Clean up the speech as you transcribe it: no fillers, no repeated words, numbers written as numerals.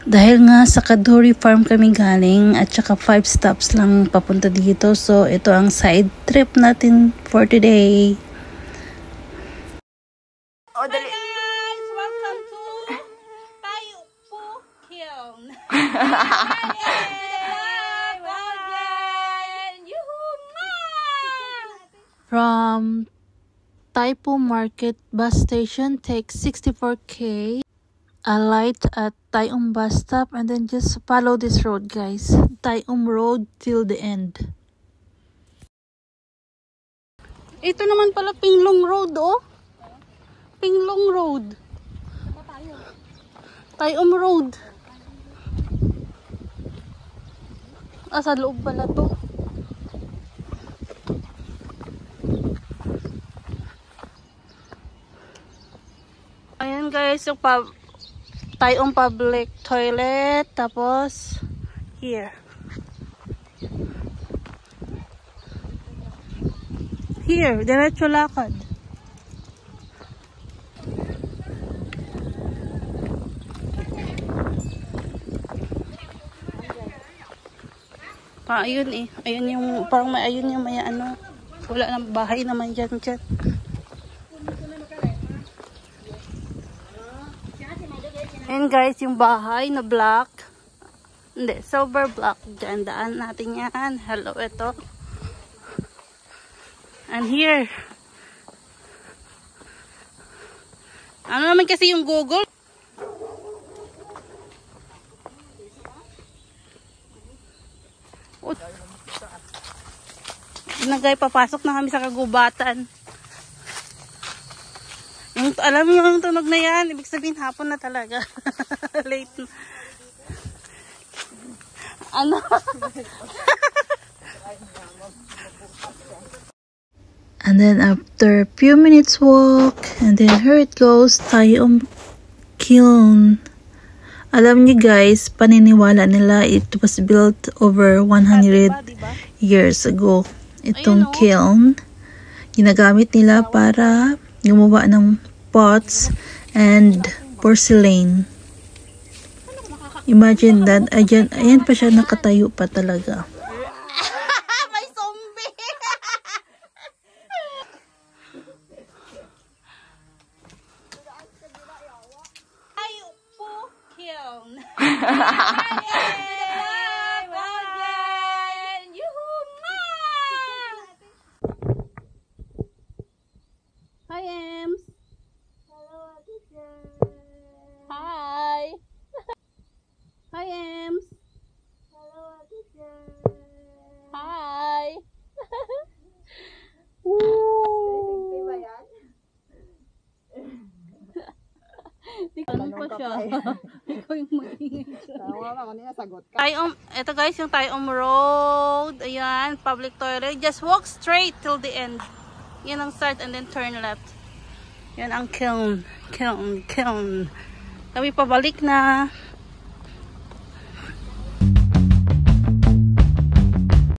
Dahil nga sa Kaduri Farm kami galing at saka 5 stops lang papunta dito. So ito ang side trip natin for today. Oh, dali. Hi guys! Welcome to Tayo Po Kiln. From Taipo Market bus station takes 64k. A light at Tayum bus stop and then just follow this road, guys. Tayum road till the end. Ito naman pala Pinglong Road, oh. Pinglong Road. Tayum Road. Ah, sa loob pala to. Ayan guys, yung Tayum public toilet. Tapos, here. Here, diretso lakad. Ayun eh. Ayun yung, parang may, ayun yung may ano. Wala nang bahay naman dyan. Ayan guys, yung bahay na black. Hindi, silver black. Dyan, daan natin yan. Hello, ito. And here. Ano naman kasi yung Google? Nagay, papasok na kami sa kagubatan. Yung, alam mo yung tunog na yan, ibig sabihin hapon na talaga. Late na. Ano? And then after a few minutes walk, and then here it goes, Tayum Kiln. Alam niyo guys, paniniwala nila it was built over 100 years ago. Itong kiln, ginagamit nila para gumawa ng pots and porcelain. Imagine that, ayan pa siya, nakatayo pa talaga. May zombie! Tayo Po Kiln. Hi, Ems. Hello, teacher. Hi. Hi, Ems. Hello, teacher. Hi. Ano pa siya? Ikaw yung maingay siya. Ito guys, yung Tayum Road. Ayan, public toilet. Just walk straight till the end. Yan ang start and then turn left. Yan ang kiln. Kami pabalik na.